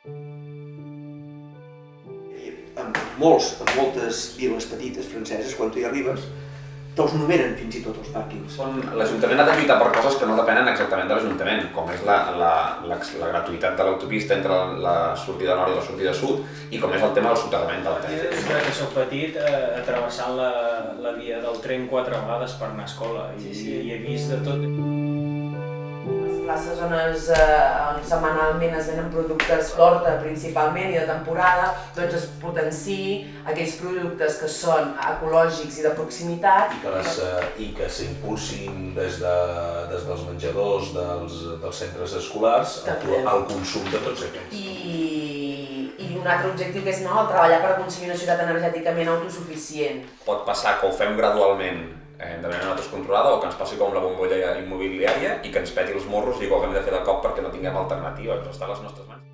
En moltes viles petites franceses, quan tu hi arribes, te'ls numeren fins i tot els pàrquings. L'Ajuntament ha de lluitar per coses que no depenen exactament de l'Ajuntament, com és la gratuïtat de l'autopista entre la sortida nord i la sortida sud, i com és el tema del soterrament del tren. Jo que soc petit, travessant la via del tren 4 vegades per anar a escola i he vist de tot. Les places on setmanalment es venen productes d'horta principalment i de temporada, doncs es potenciï aquells productes que són ecològics i de proximitat. I que s'impulsin des dels menjadors dels centres escolars el consum de tots aquests. I un altre objectiu que és treballar per aconseguir una ciutat energèticament autosuficient. Pot passar que ho fem gradualment de manera nosaltres controlada o que ens passi com la bombolla immobiliària i que ens peti els morros i ho haguem de fer de cop perquè no tinguem alternativa, això està a les nostres mans.